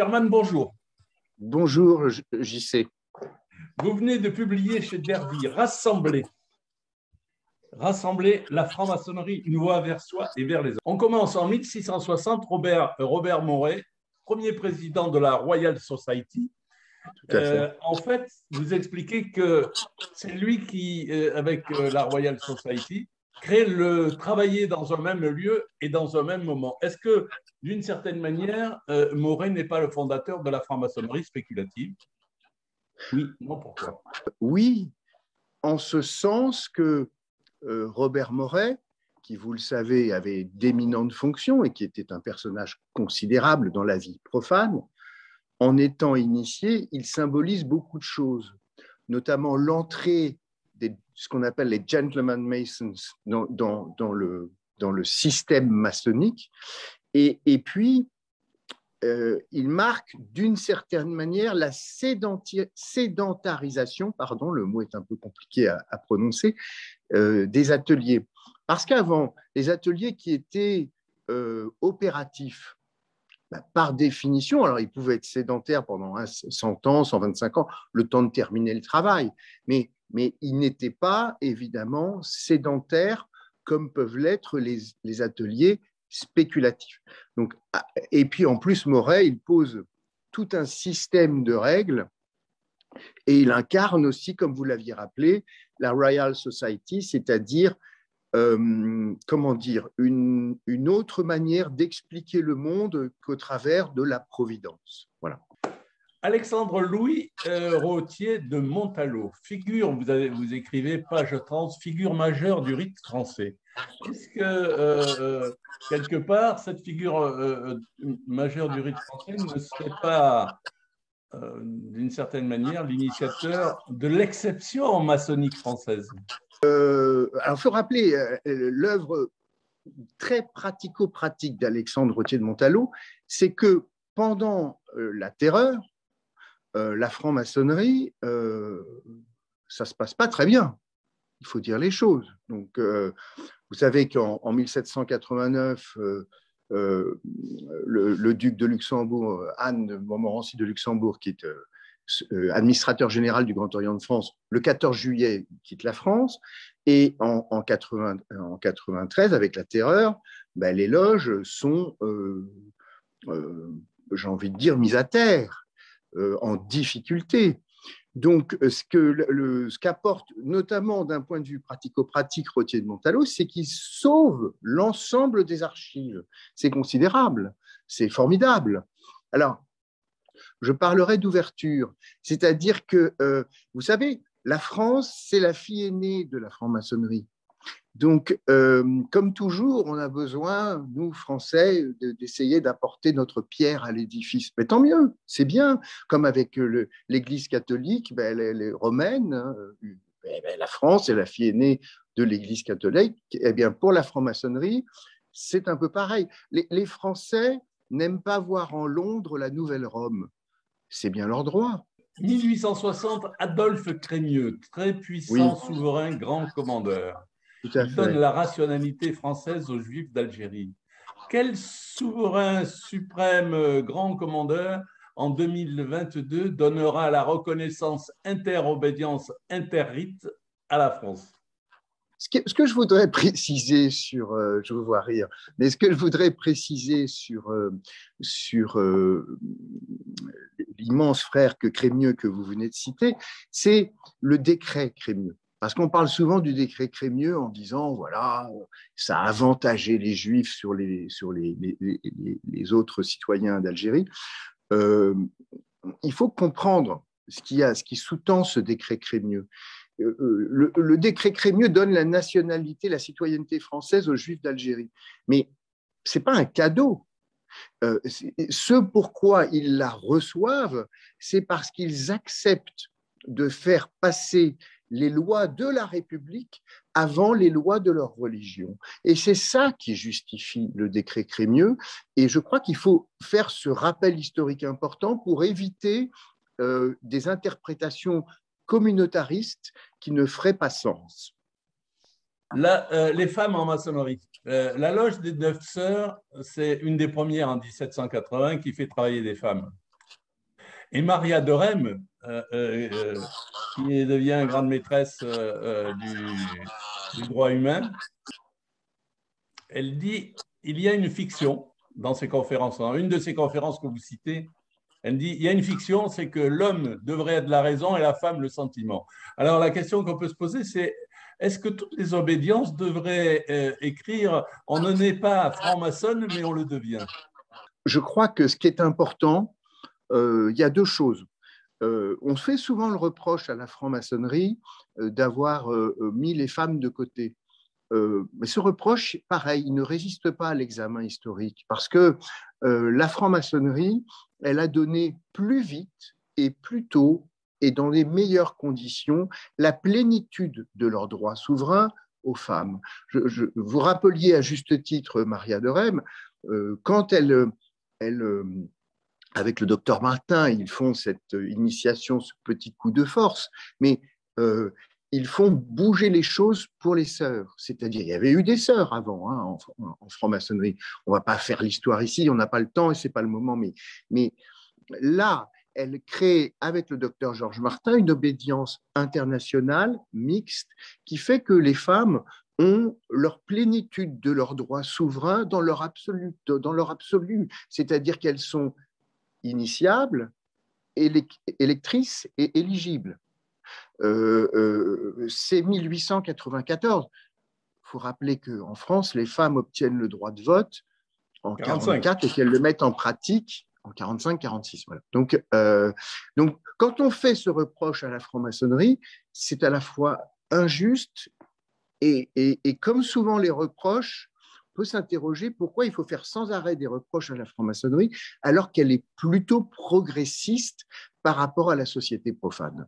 Herman, bonjour. Bonjour, JC. Vous venez de publier chez Derby Rassembler la franc-maçonnerie une voie vers soi et vers les autres. On commence en 1660, Robert Moret, premier président de la Royal Society. Tout à fait. En fait, vous expliquez que c'est lui qui, avec la Royal Society, travailler dans un même lieu et dans un même moment. Est-ce que, d'une certaine manière, Moret n'est pas le fondateur de la franc-maçonnerie spéculative? Oui, non, pourquoi? Oui, en ce sens que Robert Moret, qui, vous le savez, avait d'éminentes fonctions et qui était un personnage considérable dans la vie profane, en étant initié, il symbolise beaucoup de choses, notamment l'entrée de ce qu'on appelle les gentlemen masons dans le système maçonnique. Et puis, il marque d'une certaine manière la sédentarisation, pardon, le mot est un peu compliqué à prononcer, des ateliers. Parce qu'avant, les ateliers qui étaient opératifs, par définition, alors ils pouvaient être sédentaires pendant 100 ans, 125 ans, le temps de terminer le travail, mais ils n'étaient pas évidemment sédentaires comme peuvent l'être les ateliers spéculatifs. Donc, et puis en plus, Moret, il pose tout un système de règles et il incarne aussi, comme vous l'aviez rappelé, la Royal Society, c'est-à-dire comment dire, une autre manière d'expliquer le monde qu'au travers de la providence. Voilà. Alexandre Louis Rothier de Montalot, vous écrivez page 30, figure majeure du rite français. Est-ce que, quelque part, cette figure majeure du rite français ne serait pas, d'une certaine manière, l'initiateur de l'exception maçonnique française? Alors, il faut rappeler l'œuvre très pratico-pratique d'Alexandre Rothier de Montalot, c'est que pendant la Terreur, la franc-maçonnerie, ça ne se passe pas très bien. Il faut dire les choses. Donc, vous savez qu'en 1789, le duc de Luxembourg, Anne de Montmorency de Luxembourg, qui est administrateur général du Grand Orient de France, le 14 juillet, quitte la France. Et en 93, avec la Terreur, les loges sont, j'ai envie de dire, mises à terre, en difficulté. Donc, ce qu'apporte, notamment d'un point de vue pratico-pratique, Rothier de Montalot, c'est qu'il sauve l'ensemble des archives. C'est considérable, c'est formidable. Alors, je parlerai d'ouverture, c'est-à-dire que, vous savez, la France, c'est la fille aînée de la franc-maçonnerie. Donc, comme toujours, on a besoin, nous, Français, d'essayer d'apporter notre pierre à l'édifice. Mais tant mieux, c'est bien. Comme avec l'Église catholique, les romaines, la France est la fille aînée de l'Église catholique. Eh bien, pour la franc-maçonnerie, c'est un peu pareil. Les Français n'aiment pas voir en Londres la nouvelle Rome. C'est bien leur droit. 1860, Adolphe Crémieux, très puissant souverain, grand commandeur. Tout à Il fait. donne la rationalité française aux Juifs d'Algérie. Quel souverain suprême grand commandeur en 2022 donnera la reconnaissance interobédience interrite à la France? Ce que je voudrais préciser sur, je vous vois rire, mais ce que je voudrais préciser sur l'immense frère que Crémieux que vous venez de citer, c'est le décret Crémieux. Parce qu'on parle souvent du décret Crémieux en disant, voilà, ça a avantagé les Juifs sur les autres citoyens d'Algérie. Il faut comprendre ce qui sous-tend ce décret Crémieux. Le décret Crémieux donne la nationalité, la citoyenneté française aux Juifs d'Algérie. Mais ce n'est pas un cadeau. Ce pourquoi ils la reçoivent, c'est parce qu'ils acceptent de faire passer les lois de la République avant les lois de leur religion. Et c'est ça qui justifie le décret Crémieux. Et je crois qu'il faut faire ce rappel historique important pour éviter des interprétations communautaristes qui ne feraient pas sens. Les femmes en maçonnerie. La loge des Neuf Sœurs, c'est une des premières en 1780 qui fait travailler des femmes. Et Maria de Rem, qui devient grande maîtresse du droit humain, elle dit il y a une fiction dans ses conférences. Dans une de ces conférences que vous citez, elle dit il y a une fiction, c'est que l'homme devrait être la raison et la femme le sentiment. Alors la question qu'on peut se poser, c'est est-ce que toutes les obédiences devraient écrire on ne naît pas franc-maçonne, mais on le devient? Je crois que ce qui est important, il y a deux choses. On fait souvent le reproche à la franc-maçonnerie d'avoir mis les femmes de côté. Mais ce reproche, pareil, il ne résiste pas à l'examen historique parce que la franc-maçonnerie, elle a donné plus vite et plus tôt et dans les meilleures conditions la plénitude de leurs droits souverains aux femmes. Vous rappeliez à juste titre Maria de Rem, quand elle avec le docteur Martin, ils font cette initiation, ce petit coup de force, mais ils font bouger les choses pour les sœurs. C'est-à-dire, il y avait eu des sœurs avant hein, en franc-maçonnerie. On ne va pas faire l'histoire ici, on n'a pas le temps et ce n'est pas le moment. Mais là, elle crée, avec le docteur Georges Martin, une obédience internationale, mixte, qui fait que les femmes ont leur plénitude de leurs droits souverains dans leur absolu. C'est-à-dire qu'elles sont initiables, électrices et éligibles. C'est 1894. Il faut rappeler qu'en France, les femmes obtiennent le droit de vote en 1944 et qu'elles le mettent en pratique en 1945-1946. Voilà. Donc, quand on fait ce reproche à la franc-maçonnerie, c'est à la fois injuste et comme souvent les reproches, on peut s'interroger pourquoi il faut faire sans arrêt des reproches à la franc-maçonnerie alors qu'elle est plutôt progressiste par rapport à la société profane.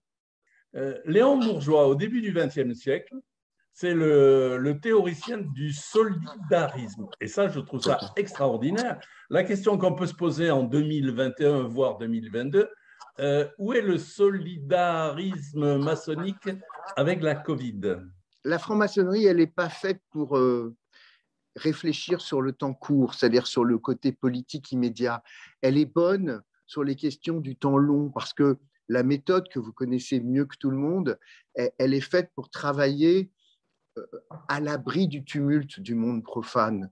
Léon Bourgeois, au début du XXe siècle, c'est le théoricien du solidarisme. Et ça, je trouve ça extraordinaire. La question qu'on peut se poser en 2021, voire 2022, où est le solidarisme maçonnique avec la Covid? La franc-maçonnerie, elle n'est pas faite pour réfléchir sur le temps court, c'est-à-dire sur le côté politique immédiat. Elle est bonne sur les questions du temps long, parce que la méthode que vous connaissez mieux que tout le monde, elle est faite pour travailler à l'abri du tumulte du monde profane.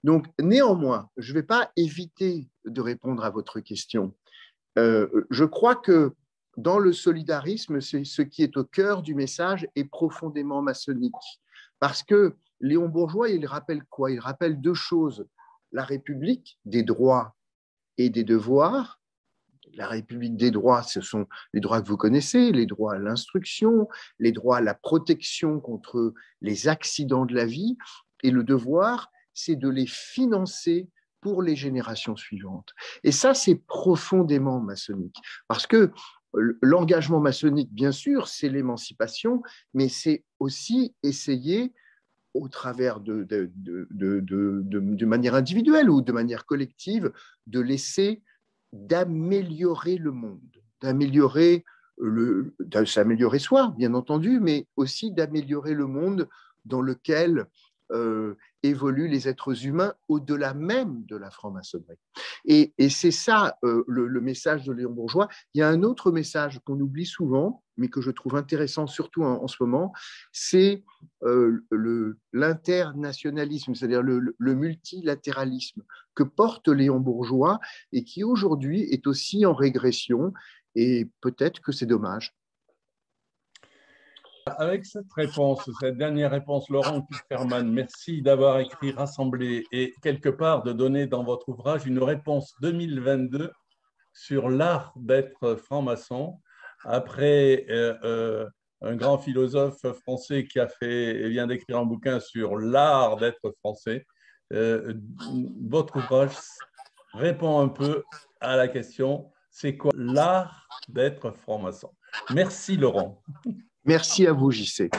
Donc, néanmoins, je ne vais pas éviter de répondre à votre question. Je crois que dans le solidarisme, c'est ce qui est au cœur du message est profondément maçonnique. Parce que Léon Bourgeois, il rappelle quoi? Il rappelle deux choses. La République des droits et des devoirs. La République des droits, ce sont les droits que vous connaissez, les droits à l'instruction, les droits à la protection contre les accidents de la vie. Et le devoir, c'est de les financer pour les générations suivantes. Et ça, c'est profondément maçonnique. Parce que l'engagement maçonnique, bien sûr, c'est l'émancipation, mais c'est aussi essayer, au travers de manière individuelle ou de manière collective, d'améliorer le monde, s'améliorer soi, bien entendu, mais aussi d'améliorer le monde dans lequel évoluent les êtres humains au-delà même de la franc-maçonnerie. Et c'est ça le message de Léon Bourgeois. Il y a un autre message qu'on oublie souvent, mais que je trouve intéressant surtout en ce moment, c'est l'internationalisme, c'est-à-dire le multilatéralisme que porte Léon Bourgeois et qui aujourd'hui est aussi en régression, et peut-être que c'est dommage. Avec cette réponse, cette dernière réponse, Laurent Kupferman, merci d'avoir écrit, rassemblé et quelque part de donner dans votre ouvrage une réponse 2022 sur l'art d'être franc-maçon. Après un grand philosophe français qui vient d'écrire un bouquin sur l'art d'être français, votre ouvrage répond un peu à la question, c'est quoi l'art d'être franc-maçon? Merci Laurent. Merci à vous, JC.